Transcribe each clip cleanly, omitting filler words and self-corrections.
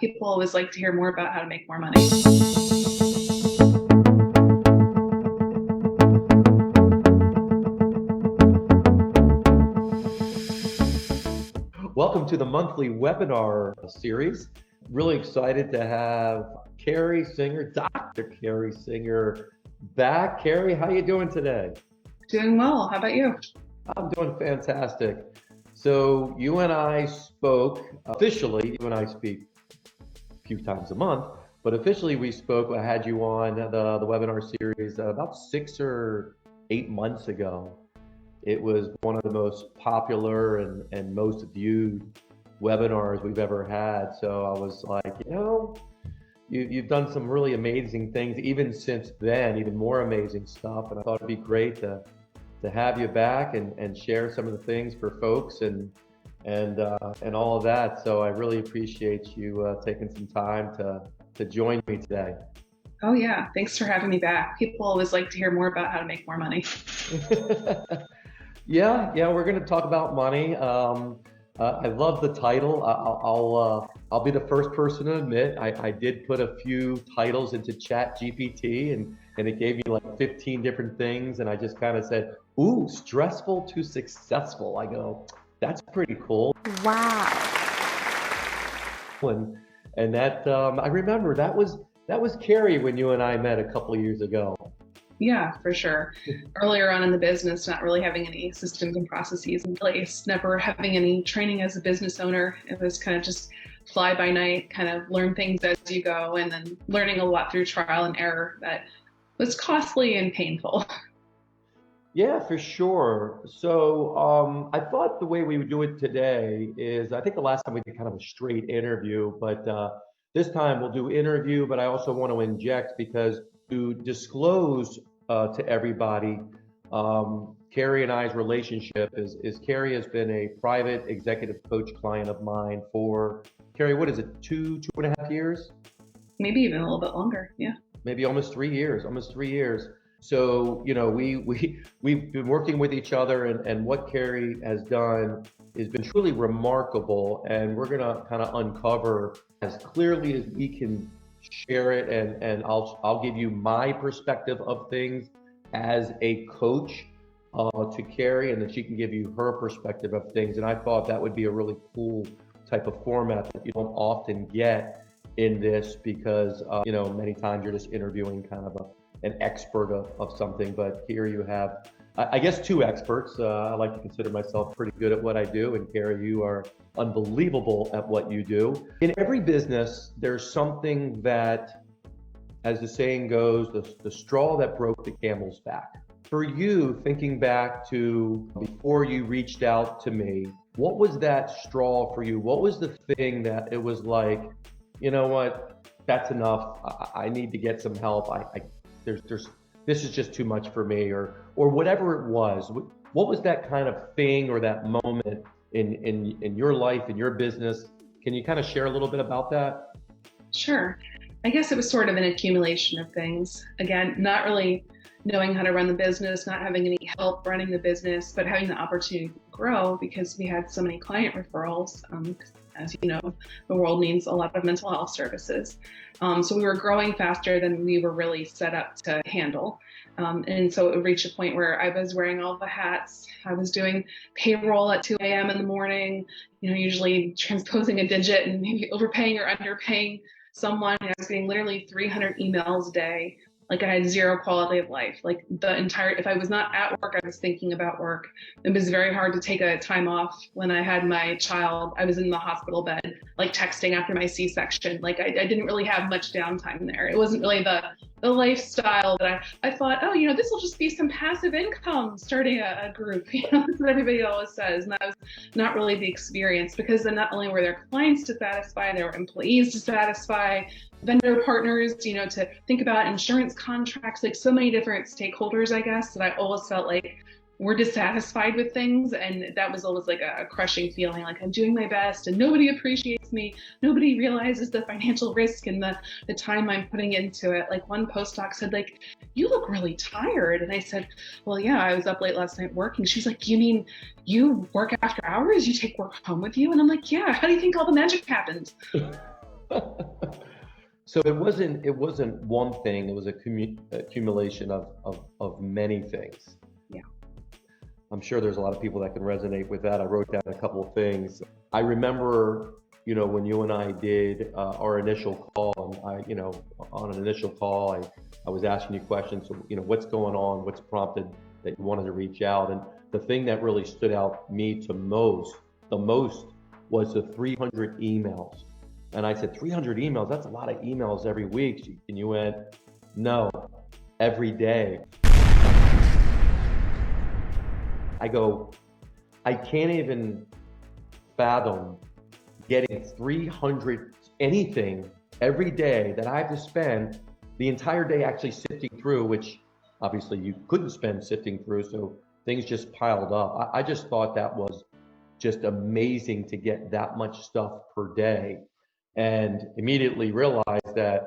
People always like to hear more about how to make more money. Welcome to the monthly webinar series. Really excited to have 𝐒𝐜𝐡𝐫𝐢, Dr. 𝐒𝐜𝐡𝐫𝐢 back. 𝐒𝐜𝐜, how you doing today? Doing well. How about you? I'm doing fantastic. So you and I spoke officially. You and I speak a few times a month, but officially we spoke. I had you on the webinar series about 6 or 8 months ago. It was one of the most popular and most viewed webinars we've ever had. So I was like, you've done some really amazing things, even since then, even more amazing stuff. And I thought it'd be great to have you back and share some of the things for folks and all of that. So I really appreciate you taking some time to join me today. Oh yeah, thanks for having me back. People always like to hear more about how to make more money. Yeah, we're going to talk about money. I love the title. I'll be the first person to admit I did put a few titles into ChatGPT and it gave me like 15 different things, and I just kind of said, "Ooh, stressful to successful." I go, that's pretty cool. Wow. And that I remember that was 𝐒𝐜𝐜 when you and I met a couple of years ago. Yeah, for sure. Earlier on in the business, not really having any systems and processes in place, never having any training as a business owner. It was kind of just fly by night, kind of learn things as you go, and then learning a lot through trial and error that was costly and painful. Yeah, for sure. So I thought the way we would do it today is, I think the last time we did kind of a straight interview, but this time we'll do interview, but I also want to inject, because to disclose to everybody, 𝐒𝐜𝐜 and I's relationship is 𝐒𝐜𝐜 has been a private executive coach client of mine for, 𝐒𝐜𝐜, what is it, two and a half years? Maybe even a little bit longer, yeah. Maybe almost 3 years, So, we've been working with each other, and what 𝐒𝐜𝐜 has done has been truly remarkable, and we're gonna kind of uncover as clearly as we can share it, and I'll give you my perspective of things as a coach to 𝐒𝐜𝐜, and then she can give you her perspective of things. And I thought that would be a really cool type of format that you don't often get in this, because many times you're just interviewing kind of an expert of something, but here you have, I guess, two experts. I like to consider myself pretty good at what I do, and 𝐒𝐜𝐜, you are unbelievable at what you do. In every business, there's something that, as the saying goes, the straw that broke the camel's back. For you, thinking back to before you reached out to me, what was that straw for you? What was the thing that it was like, you know what, that's enough. I need to get some help. This is just too much for me, or whatever it was. What was that kind of thing or that moment in your life, in your business? Can you kind of share a little bit about that? Sure. I guess it was sort of an accumulation of things. Again, not really knowing how to run the business, not having any help running the business, but having the opportunity to grow because we had so many client referrals. As you know, the world needs a lot of mental health services. So we were growing faster than we were really set up to handle. And so it reached a point where I was wearing all the hats. I was doing payroll at 2 a.m. in the morning, usually transposing a digit and maybe overpaying or underpaying someone. I was getting literally 300 emails a day. Like, I had zero quality of life. Like, if I was not at work, I was thinking about work. It was very hard to take a time off. When I had my child, I was in the hospital bed, like texting after my C-section. Like, I didn't really have much downtime there. It wasn't really the lifestyle that I thought, this will just be some passive income starting a group. That's what everybody always says. And that was not really the experience, because then not only were there clients to satisfy, there were employees to satisfy, vendor partners, to think about insurance contracts, like so many different stakeholders, I guess, that I always felt like we're dissatisfied with things. And that was always like a crushing feeling, like I'm doing my best and nobody appreciates me. Nobody realizes the financial risk and the time I'm putting into it. Like, one postdoc said, like, you look really tired. And I said, well, yeah, I was up late last night working. She's like, you mean you work after hours? You take work home with you? And I'm like, yeah, how do you think all the magic happens? So it wasn't one thing. It was a accumulation of many things. Yeah. I'm sure there's a lot of people that can resonate with that. I wrote down a couple of things. I remember, when you and I did our initial call, and on an initial call, I was asking you questions. So, what's going on? What's prompted that you wanted to reach out? And the thing that really stood out me the most was the 300 emails. And I said, 300 emails, that's a lot of emails every week. And you went, no, every day. I go, I can't even fathom getting 300 anything every day that I have to spend the entire day actually sifting through, which obviously you couldn't spend sifting through. So things just piled up. I just thought that was just amazing to get that much stuff per day. And immediately realized that,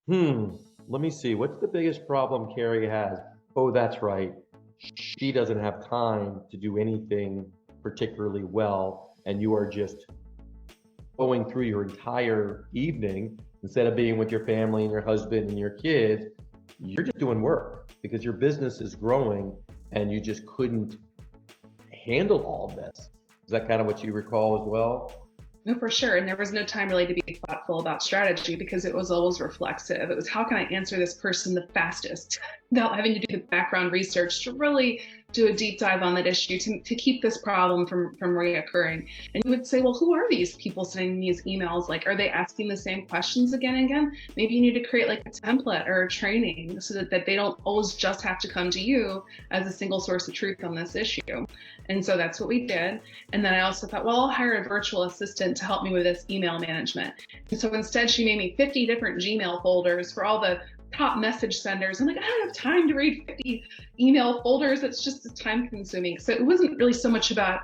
let me see, what's the biggest problem Carrie has? Oh, that's right. She doesn't have time to do anything particularly well. And you are just going through your entire evening, instead of being with your family and your husband and your kids, you're just doing work because your business is growing and you just couldn't handle all of this. Is that kind of what you recall as well? No, for sure. And there was no time really to be thoughtful about strategy because it was always reflexive. It was, how can I answer this person the fastest without having to do the background research to really do a deep dive on that issue to keep this problem from reoccurring. And you would say, well, who are these people sending these emails? Like, are they asking the same questions again and again? Maybe you need to create like a template or a training so that they don't always just have to come to you as a single source of truth on this issue. And so that's what we did. And then I also thought, well, I'll hire a virtual assistant to help me with this email management. And so instead she made me 50 different Gmail folders for all the top message senders. I'm like, I don't have time to read 50 email folders. It's just time consuming. So it wasn't really so much about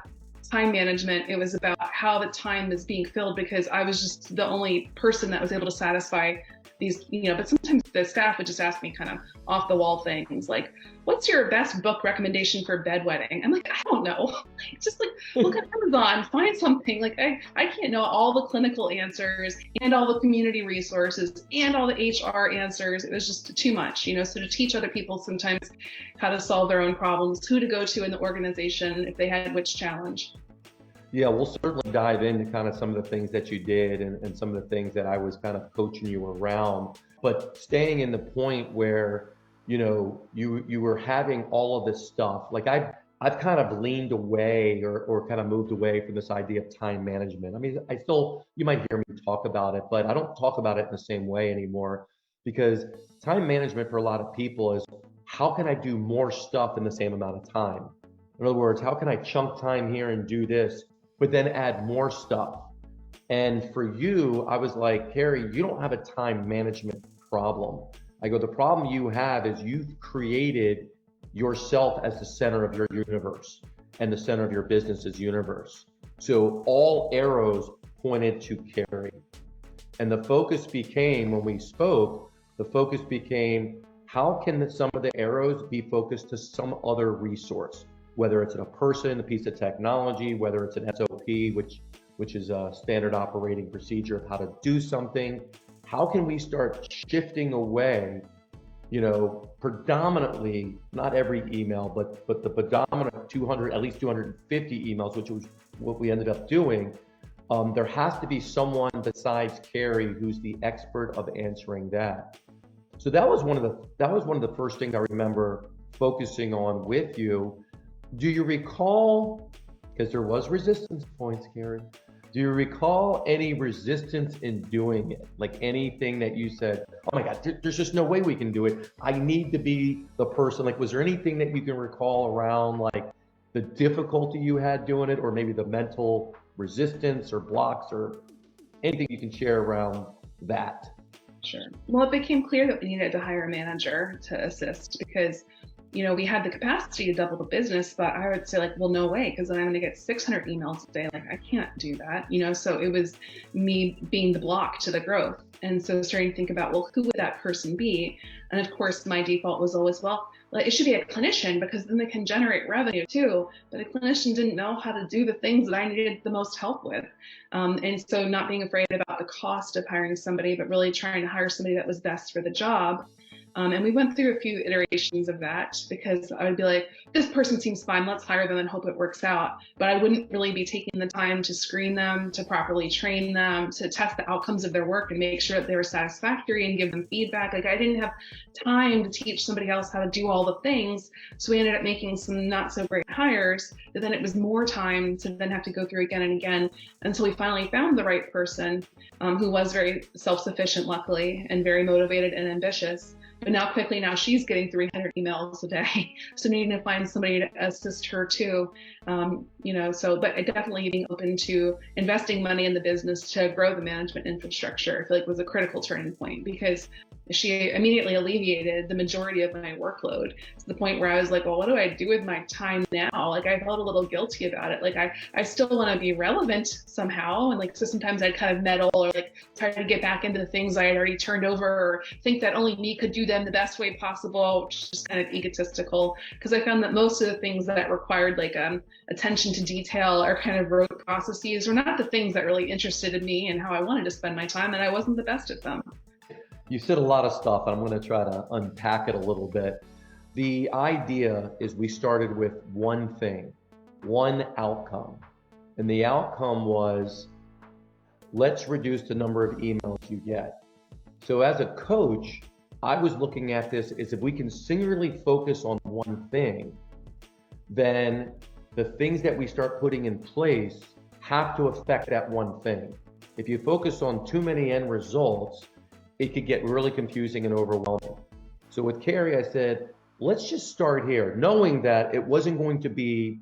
time management. It was about how the time is being filled because I was just the only person that was able to satisfy these, but sometimes the staff would just ask me kind of off the wall things like, what's your best book recommendation for bedwetting? I'm like, I don't know. Just like, look at Amazon, find something. Like I can't know all the clinical answers and all the community resources and all the HR answers. It was just too much, so to teach other people sometimes how to solve their own problems, who to go to in the organization if they had which challenge. Yeah, we'll certainly dive into kind of some of the things that you did and some of the things that I was kind of coaching you around. But staying in the point where, you were having all of this stuff, like I've kind of leaned away or kind of moved away from this idea of time management. I mean, you might hear me talk about it, but I don't talk about it in the same way anymore because time management for a lot of people is, how can I do more stuff in the same amount of time? In other words, how can I chunk time here and do this, but then add more stuff? And for you, I was like, Carrie, you don't have a time management problem. I go, the problem you have is you've created yourself as the center of your universe and the center of your business's universe. So all arrows pointed to Carrie. And the focus became, when we spoke, how can some of the arrows be focused to some other resource? Whether it's a person, a piece of technology, whether it's an SOP, which is a standard operating procedure of how to do something. How can we start shifting away, predominantly, not every email, but the predominant 200, at least 250 emails, which was what we ended up doing. There has to be someone besides Carrie who's the expert of answering that. So that was one of the first things I remember focusing on with you. Do you recall, because there was resistance points, Carrie, do you recall any resistance in doing it? Like anything that you said, oh my God, there's just no way we can do it. I need to be the person. Like, was there anything that you can recall around like the difficulty you had doing it, or maybe the mental resistance or blocks, or anything you can share around that? Sure. Well, it became clear that we needed to hire a manager to assist because we had the capacity to double the business, but I would say like, well, no way, because then I'm going to get 600 emails a day. Like, I can't do that, so it was me being the block to the growth. And so starting to think about, well, who would that person be? And of course, my default was always, well, like, it should be a clinician because then they can generate revenue too. But a clinician didn't know how to do the things that I needed the most help with. And so not being afraid about the cost of hiring somebody, but really trying to hire somebody that was best for the job. And we went through a few iterations of that because I would be like, this person seems fine, let's hire them and hope it works out. But I wouldn't really be taking the time to screen them, to properly train them, to test the outcomes of their work and make sure that they were satisfactory and give them feedback. Like, I didn't have time to teach somebody else how to do all the things. So we ended up making some not so great hires, but then it was more time to then have to go through again and again until we finally found the right person, who was very self-sufficient, luckily, and very motivated and ambitious. But now she's getting 300 emails a day. So needing to find somebody to assist her too. But definitely being open to investing money in the business to grow the management infrastructure, I feel like was a critical turning point, because she immediately alleviated the majority of my workload to the point where I was like, well, what do I do with my time now? Like, I felt a little guilty about it. Like, I still want to be relevant somehow. And like, so sometimes I'd kind of meddle or like try to get back into the things I had already turned over, or think that only me could do them the best way possible, which is just kind of egotistical. Because I found that most of the things that required like attention to detail or kind of rote processes were not the things that really interested me and how I wanted to spend my time, and I wasn't the best at them. You said a lot of stuff, and I'm going to try to unpack it a little bit. The idea is we started with one thing, one outcome. And the outcome was, let's reduce the number of emails you get. So as a coach, I was looking at this as, if we can singularly focus on one thing, then the things that we start putting in place have to affect that one thing. If you focus on too many end results, it could get really confusing and overwhelming. So with Carrie, I said, let's just start here, knowing that it wasn't going to be,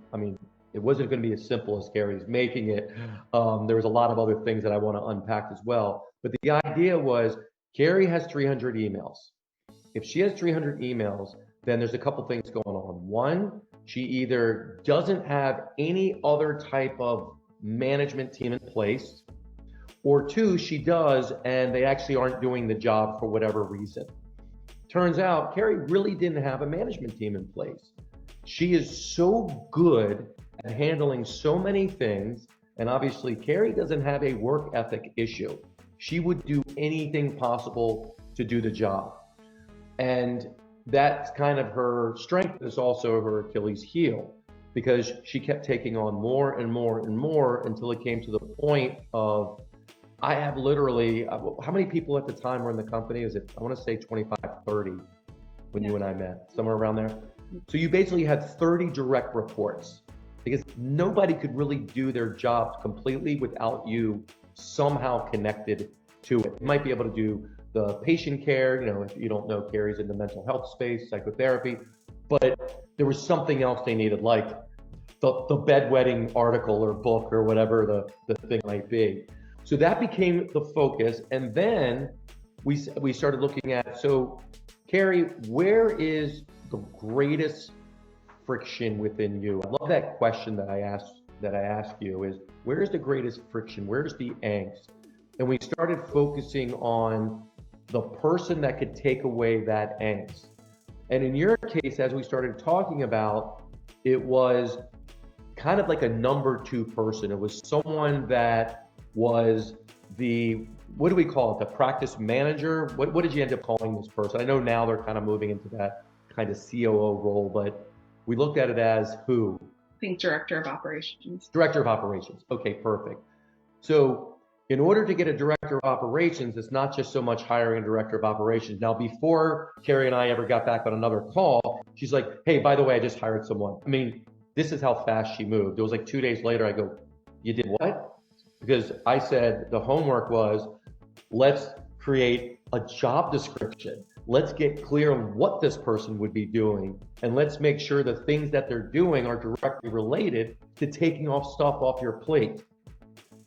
it wasn't going to be as simple as Carrie's making it. There was a lot of other things that I want to unpack as well. But the idea was, Carrie has 300 emails. If she has 300 emails, then there's a couple things going on. One, she either doesn't have any other type of management team in place, or two, she does, and they actually aren't doing the job for whatever reason. Turns out, Carrie really didn't have a management team in place. She is so good at handling so many things, and obviously, Carrie doesn't have a work ethic issue. She would do anything possible to do the job. And that's kind of her strength, is also her Achilles heel, because she kept taking on more and more and more until it came to the point of, I have literally, how many people at the time were in the company? Is it, I want to say 25, 30 when you and I met, somewhere around there. So you basically had 30 direct reports, because nobody could really do their jobs completely without you somehow connected to it. You might be able to do the patient care, if you don't know, Carrie's in the mental health space, psychotherapy, but there was something else they needed, like the bedwetting article or book or whatever the thing might be. So that became the focus. And then we started looking at, so Carrie, where is the greatest friction within you? I love that question that I asked you, is where is the greatest friction? Where's the angst? And we started focusing on the person that could take away that angst. And in your case, as we started talking about, it was kind of like a number two person. It was someone that was the, what do we call it? The practice manager? What did you end up calling this person? I know now they're kind of moving into that kind of COO role, but we looked at it as who? I think director of operations. Director of operations. Okay, perfect. So in order to get a director of operations, it's not just so much hiring a director of operations. Now, before Carrie and I ever got back on another call, she's like, hey, by the way, I just hired someone. This is how fast she moved. It was like 2 days later, I go, you did what? Because I said the homework was, let's create a job description. Let's get clear on what this person would be doing. And let's make sure the things that they're doing are directly related to taking off stuff off your plate.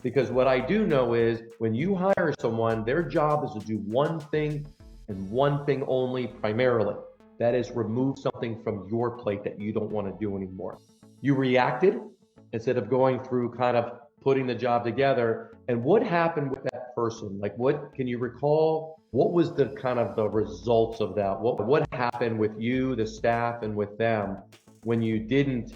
Because what I do know is, when you hire someone, their job is to do one thing and one thing only primarily. That is, remove something from your plate that you don't want to do anymore. You reacted instead of going through kind of putting the job together. And what happened with that person? Like, what can you recall? What was the kind of the results of that? What happened with you, the staff, and with them when you didn't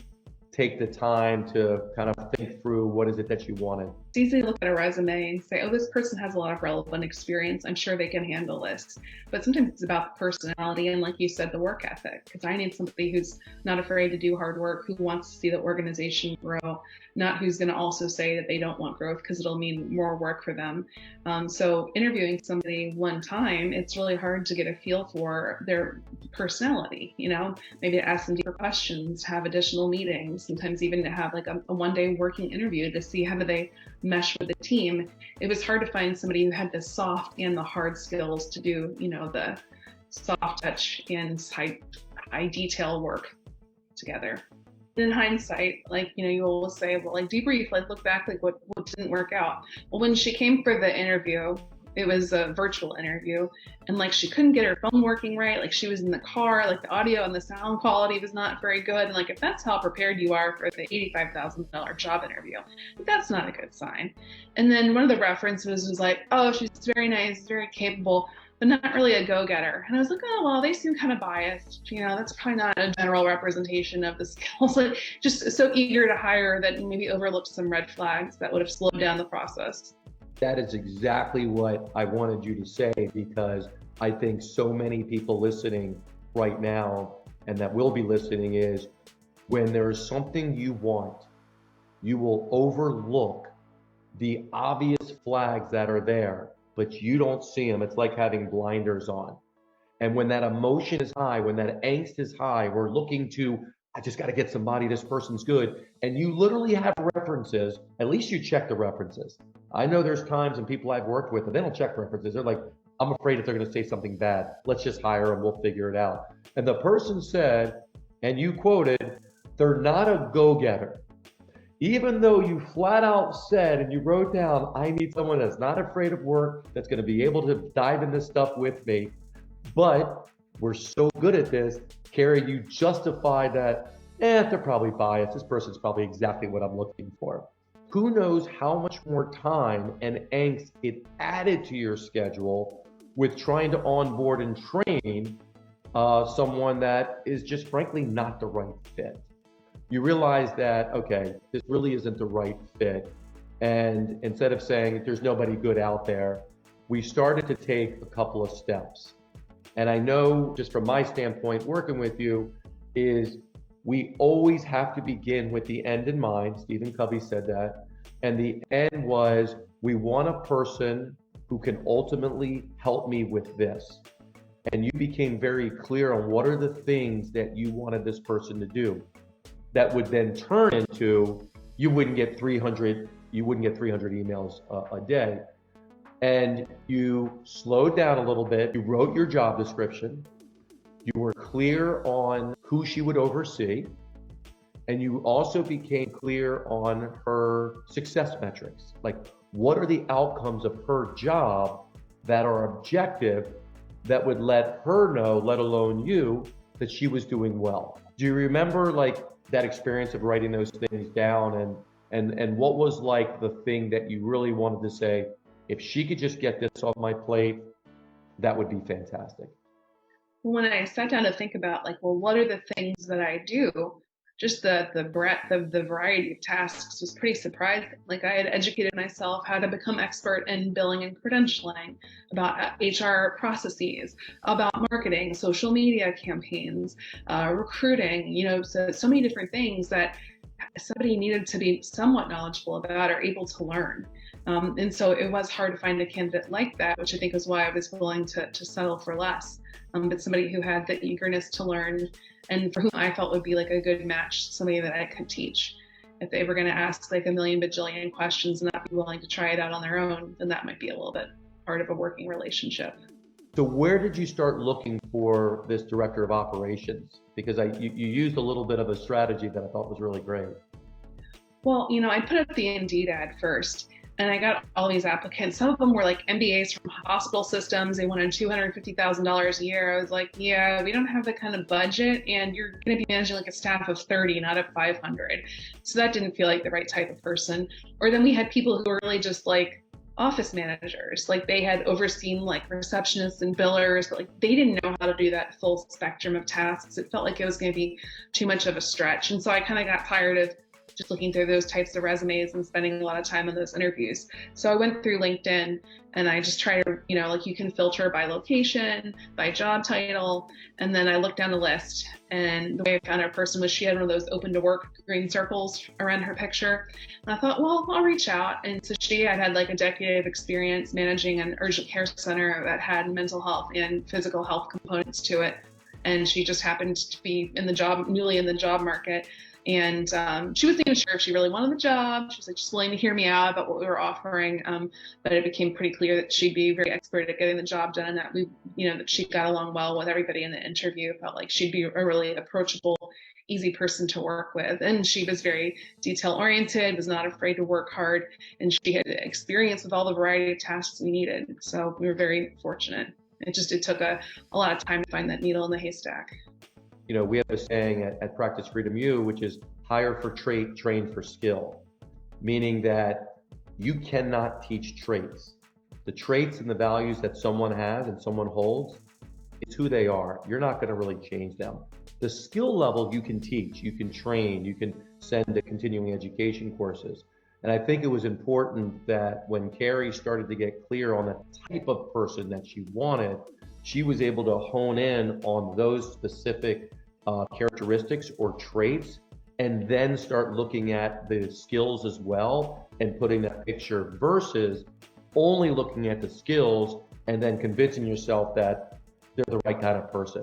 take the time to kind of think through what is it that you wanted? It's easy to look at a resume and say, oh, this person has a lot of relevant experience. I'm sure they can handle this. But sometimes it's about the personality and, like you said, the work ethic. Because I need somebody who's not afraid to do hard work, who wants to see the organization grow, not who's going to also say that they don't want growth because it'll mean more work for them. So interviewing somebody one time, it's really hard to get a feel for their personality. Maybe to ask them deeper questions, have additional meetings, sometimes even to have like a one-day working interview to see how do they mesh with the team. It was hard to find somebody who had the soft and the hard skills to do, the soft touch and high detail work together. In hindsight, you always say, well, debrief, look back, what didn't work out. Well, when she came for the interview, it was a virtual interview, and she couldn't get her phone working right. She was in the car, the audio and the sound quality was not very good. And if that's how prepared you are for the $85,000 job interview, that's not a good sign. And then one of the references was oh, she's very nice, very capable, but not really a go-getter. And I was like, oh, well, they seem kind of biased. That's probably not a general representation of the skills. Just so eager to hire that maybe overlooked some red flags that would have slowed down the process. That is exactly what I wanted you to say, because I think so many people listening right now and that will be listening is when there is something you want, you will overlook the obvious flags that are there, but you don't see them. It's like having blinders on. And when that emotion is high, when that angst is high, we're looking to, I just got to get somebody, this person's good. And you literally have references, at least you check the references. I know there's times and people I've worked with, and they don't check references. They're like, I'm afraid if they're going to say something bad, let's just hire them, we'll figure it out. And the person said, and you quoted, they're not a go-getter. Even though you flat out said and you wrote down, I need someone that's not afraid of work, that's going to be able to dive in this stuff with me. But we're so good at this, Carrie, you justified that, they're probably biased. This person's probably exactly what I'm looking for. Who knows how much more time and angst it added to your schedule with trying to onboard and train someone that is just frankly not the right fit. You realize that, okay, this really isn't the right fit. And instead of saying there's nobody good out there, we started to take a couple of steps. And I know just from my standpoint, working with you is we always have to begin with the end in mind. 𝐕𝐝𝐴𝐻𝐿𝐽 said that. And the end was, we want a person who can ultimately help me with this. And you became very clear on what are the things that you wanted this person to do. That would then turn into, you wouldn't get 300 emails a day. And you slowed down a little bit. You wrote your job description. You were clear on who she would oversee. And you also became clear on her success metrics. What are the outcomes of her job that are objective that would let her know, let alone you, that she was doing well? Do you remember that experience of writing those things down and what was the thing that you really wanted to say, if she could just get this off my plate, that would be fantastic? When I sat down to think about what are the things that I do, just the breadth of the variety of tasks was pretty surprising. I had educated myself how to become expert in billing and credentialing, about HR processes, about marketing, social media campaigns, recruiting, so many different things that somebody needed to be somewhat knowledgeable about or able to learn. And so it was hard to find a candidate like that, which I think is why I was willing to settle for less. But somebody who had the eagerness to learn and for whom I felt would be a good match, somebody that I could teach. If they were going to ask a million bajillion questions and not be willing to try it out on their own, then that might be a little bit part of a working relationship. So where did you start looking for this director of operations? Because you used a little bit of a strategy that I thought was really great. Well, I put up the Indeed ad first, and I got all these applicants. Some of them were MBAs from hospital systems. They wanted $250,000 a year. I was like, yeah, we don't have the kind of budget, and you're going to be managing a staff of 30, not of 500. So that didn't feel like the right type of person. Or then we had people who were really just office managers. Like they had overseen like receptionists and billers, but like they didn't know how to do that full spectrum of tasks. It felt like it was going to be too much of a stretch. And so I kind of got tired of just looking through those types of resumes and spending a lot of time on those interviews. So I went through LinkedIn and I just tried to, like you can filter by location, by job title. And then I looked down the list, and the way I found our person was she had one of those open to work green circles around her picture. And I thought, well, I'll reach out. And so she had like a decade of experience managing an urgent care center that had mental health and physical health components to it. And she just happened to be newly in the job market. And she wasn't even sure if she really wanted the job. She was like just willing to hear me out about what we were offering. But it became pretty clear that she'd be very expert at getting the job done, and that that she got along well with everybody in the interview. Felt like she'd be a really approachable, easy person to work with. And she was very detail oriented, was not afraid to work hard, and she had experience with all the variety of tasks we needed. So we were very fortunate. It took a lot of time to find that needle in the haystack. We have a saying at Practice Freedom U, which is hire for trait, train for skill, meaning that you cannot teach traits. The traits and the values that someone has and someone holds, it's who they are. You're not going to really change them. The skill level you can teach, you can train, you can send to continuing education courses. And I think it was important that when Carrie started to get clear on the type of person that she wanted, she was able to hone in on those specific characteristics or traits, and then start looking at the skills as well and putting that picture, versus only looking at the skills and then convincing yourself that they're the right kind of person.